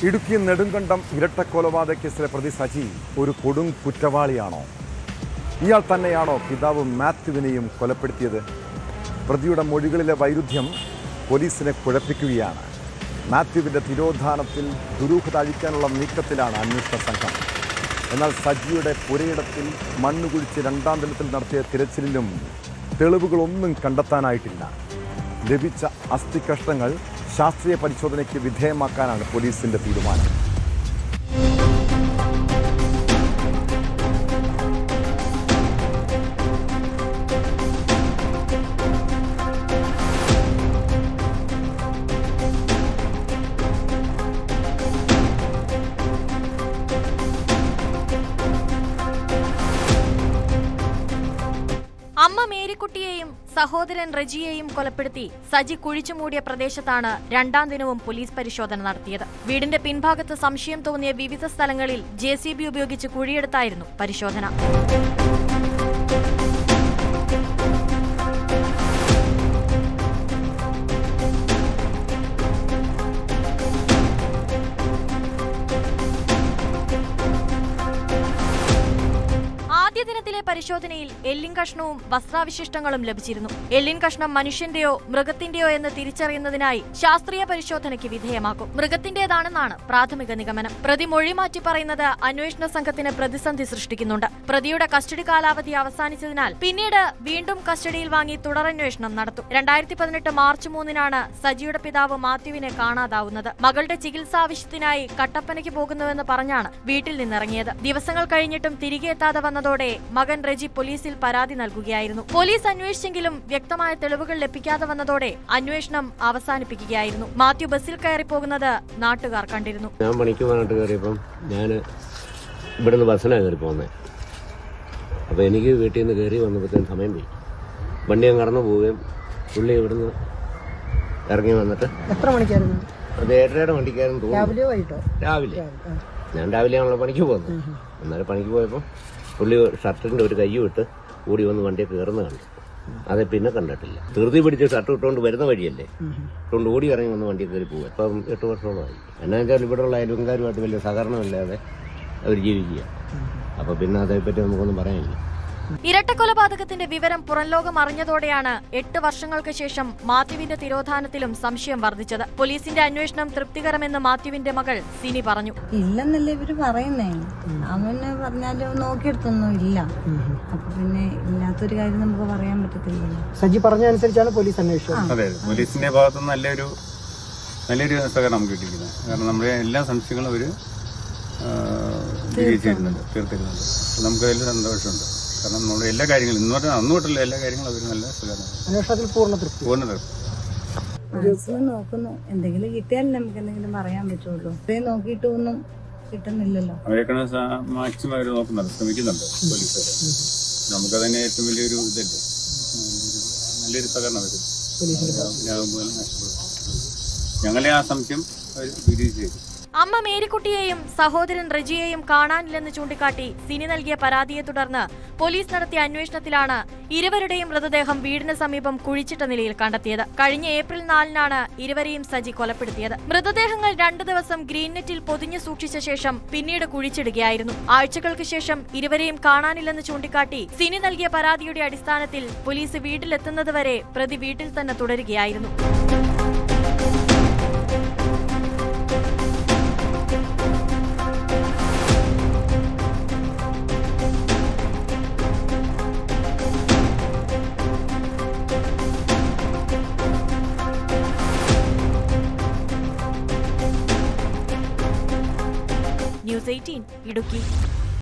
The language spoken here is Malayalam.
ഇടുക്കി നെടുങ്കണ്ടം ഇരട്ടക്കൊലപാതക കേസിലെ പ്രതി സജി ഒരു കൊടും കുറ്റവാളിയാണോ? ഇയാൾ തന്നെയാണോ പിതാവ് മാത്യുവിനെയും കൊലപ്പെടുത്തിയത്? പ്രതിയുടെ മൊഴികളിലെ വൈരുദ്ധ്യം പോലീസിനെ കുഴപ്പിക്കുകയാണ്. മാത്യുവിൻ്റെ തിരോധാനത്തിൽ ദുരൂഹത അഴിക്കാനുള്ള നീക്കത്തിലാണ് അന്വേഷണ സംഘം. എന്നാൽ സജിയുടെ പുരയിടത്തിൽ മണ്ണുകുഴിച്ച് രണ്ടാം ദിനത്തിൽ നടത്തിയ തിരച്ചിലിലും തെളിവുകളൊന്നും കണ്ടെത്താനായിട്ടില്ല. ലഭിച്ച അസ്ഥികഷ്ണങ്ങൾ ശാസ്ത്രീയ പരിശോധനയ്ക്ക് വിധേയമാക്കാനാണ് പോലീസിന്റെ തീരുമാനം. അമ്മ മേരിക്കുട്ടിയെയും സഹോദരൻ റെജിയെയും കൊലപ്പെടുത്തി സജി കുഴിച്ചുമൂടിയ പ്രദേശത്താണ് രണ്ടാം ദിനവും പോലീസ് പരിശോധന നടത്തിയത്. വീടിന്റെ പിൻഭാഗത്ത് സംശയം തോന്നിയ വിവിധ സ്ഥലങ്ങളിൽ JCB ഉപയോഗിച്ച് കുഴിയെടുത്തായിരുന്നു പരിശോധന. ദിനത്തിലെ പരിശോധനയിൽ എല്ലിൻ കഷ്ണവും വസ്ത്രാവശിഷ്ടങ്ങളും ലഭിച്ചിരുന്നു. എല്ലിൻ കഷ്ണം മനുഷ്യന്റെയോ മൃഗത്തിന്റെയോ എന്ന് തിരിച്ചറിയുന്നതിനായി ശാസ്ത്രീയ പരിശോധനയ്ക്ക് വിധേയമാക്കും. മൃഗത്തിന്റേതാണെന്നാണ് പ്രാഥമിക നിഗമനം. പ്രതി മൊഴി മാറ്റി പറയുന്നത് അന്വേഷണ സംഘത്തിന് പ്രതിസന്ധി സൃഷ്ടിക്കുന്നുണ്ട്. പ്രതിയുടെ കസ്റ്റഡി കാലാവധി അവസാനിച്ചതിനാൽ പിന്നീട് വീണ്ടും കസ്റ്റഡിയിൽ വാങ്ങി തുടരന്വേഷണം നടത്തും. 2018 മാർച്ച് 3-നാണ് സജിയുടെ പിതാവ് മാത്യുവിനെ കാണാതാവുന്നത്. മകളുടെ ചികിത്സാവശ്യത്തിനായി കട്ടപ്പനയ്ക്ക് പോകുന്നുവെന്ന് പറഞ്ഞാണ് വീട്ടിൽ നിന്നിറങ്ങിയത്. ദിവസങ്ങൾ കഴിഞ്ഞിട്ടും തിരികെ എത്താതെ വന്നതോടെ മകൻ റെജി പോലീസിൽ പരാതി നൽകുകയായിരുന്നു. പോലീസ് അന്വേഷിച്ചെങ്കിലും വ്യക്തമായ തെളിവുകൾ ലഭിക്കാതെ വന്നതോടെ അന്വേഷണം അവസാനിപ്പിക്കുകയായിരുന്നു. മാത്യു ബസ്സിൽ കയറി പോകുന്നത് നാട്ടുകാർ കണ്ടിരുന്നു. ഞാൻ പണിക്ക് പോകാനായിട്ട് കയറിയപ്പം ഞാൻ ഇവിടുന്ന് ബസ്സിനാണ് കയറി പോകുന്നത്. അപ്പോൾ എനിക്ക് വീട്ടിൽ നിന്ന് കയറി വന്നപ്പോഴത്തേനും സമയം പോയി. വണ്ടി ഞാൻ കടന്നു പോവുകയും പുള്ളി ഇവിടുന്ന് ഇറങ്ങി വന്നിട്ട് എത്ര മണിക്കായിരുന്നു? അത് 7:30 വണ്ടിക്കായിരുന്നു തോന്നുന്നു. രാവിലെ ഞാൻ രാവിലെയാണല്ലോ പണിക്ക് പോകുന്നത്. എന്നാലും പണിക്ക് പോയപ്പോൾ പുള്ളി ഷർട്ടിൻ്റെ ഒരു കൈ വിട്ട് കൂടി വന്ന് വണ്ടിയെ കയറുന്ന കണ്ടു. അതെ പിന്നെ കണ്ടിട്ടില്ല. ധൃതി പിടിച്ച് ഷർട്ട് ഇട്ടുകൊണ്ട് വരുന്ന വഴിയല്ലേ, ഇട്ടുകൊണ്ട് ഓടി ഇറങ്ങി വന്ന് വണ്ടിയിൽ കയറി പോകുക. ഇപ്പം 8 വർഷത്തോളമായി. എന്നാ വെച്ചാൽ ഇവിടെയുള്ള അയൽവക്കാരുമായിട്ട് വലിയ സഹകരണമില്ലാതെ അവർ ജീവിക്കുക. അപ്പോൾ പിന്നെ അതേപ്പറ്റി നമുക്കൊന്നും പറയാനില്ല. ഇരട്ടക്കൊലപാതകത്തിന്റെ വിവരം പുറംലോകം അറിഞ്ഞതോടെയാണ് 8 വർഷങ്ങൾക്ക് ശേഷം മാത്യുവിന്റെ തിരോധാനത്തിലും സംശയം വർദ്ധിച്ചത്. പോലീസിന്റെ അന്വേഷണം തൃപ്തികരമെന്ന് മാത്യുവിന്റെ മകൾ സിനി പറഞ്ഞു. ഇല്ലെന്നല്ലേ ഇവര് പറയുന്നേ. അവന് പറഞ്ഞാലും നോക്കിയെടുത്തൊന്നും ഇല്ല. അപ്പൊ പിന്നെ ഇല്ലാത്തൊരു കാര്യം നമുക്ക് പറയാൻ പറ്റത്തില്ലല്ലോ. സജി പറഞ്ഞ അനുസരിച്ചാണ് പോലീസ് അന്വേഷിച്ചത്. അതെ, പോലീസിന്റെ ഭാഗത്തുനിന്ന് നല്ലൊരു സഹകരണം നമുക്ക് കിട്ടിയിരിക്കുന്നത്. കാരണം നമ്മുടെ എല്ലാ സംശയങ്ങളും അവര് തീർത്തിരുന്നുണ്ട്. നമുക്ക് അതിൽ സന്തോഷമുണ്ട്. കാരണം നമ്മുടെ എല്ലാ കാര്യങ്ങളും ഇന്ന് പറഞ്ഞാൽ അന്ന് തൊട്ടുള്ള എല്ലാ കാര്യങ്ങളും അവർ നല്ല അന്വേഷണത്തിൽ പൂർണ്ണ തൃപ്തി. മനസ്സിൽ നോക്കുന്നു. എന്തെങ്കിലും കിട്ടിയാലും നമുക്ക് എന്തെങ്കിലും പറയാൻ പറ്റുള്ളൂ. ഇത്രയും നോക്കിയിട്ട് ഒന്നും കിട്ടുന്നില്ലല്ലോ. അവരെക്കാണ് മാക്സിമം അവർ നോക്കുന്നുണ്ട്, ശ്രമിക്കുന്നുണ്ട് പോലീസുകാർ. നമുക്കതന്നെ ഏറ്റവും വലിയൊരു ഇതല്ലേ, നല്ലൊരു സഹകരണം വരും. ഞങ്ങളെ ആ സംശയം അവർ ദൂരീകരിച്ചു ചെയ്തു. അമ്മ മേരിക്കുട്ടിയെയും സഹോദരൻ റെജിയെയും കാണാനില്ലെന്ന് ചൂണ്ടിക്കാട്ടി സിനി നൽകിയ പരാതിയെ തുടർന്ന് പോലീസ് നടത്തിയ അന്വേഷണത്തിലാണ് ഇരുവരുടെയും മൃതദേഹം വീടിന് സമീപം കുഴിച്ചിട്ട നിലയിൽ കണ്ടെത്തിയത്. കഴിഞ്ഞ ഏപ്രിൽ 4-നാണ് ഇരുവരെയും സജി കൊലപ്പെടുത്തിയത്. മൃതദേഹങ്ങൾ 2 ദിവസം ഗ്രീൻ നെറ്റിൽ പൊതിഞ്ഞു സൂക്ഷിച്ച ശേഷം പിന്നീട് കുഴിച്ചിടുകയായിരുന്നു. ആഴ്ചകൾക്ക് ശേഷം ഇരുവരെയും കാണാനില്ലെന്ന് ചൂണ്ടിക്കാട്ടി സിനി നൽകിയ പരാതിയുടെ അടിസ്ഥാനത്തിൽ പോലീസ് വീട്ടിലെത്തുന്നതുവരെ പ്രതി വീട്ടിൽ തന്നെ തുടരുകയായിരുന്നു. News 18 ഇടുക്കി.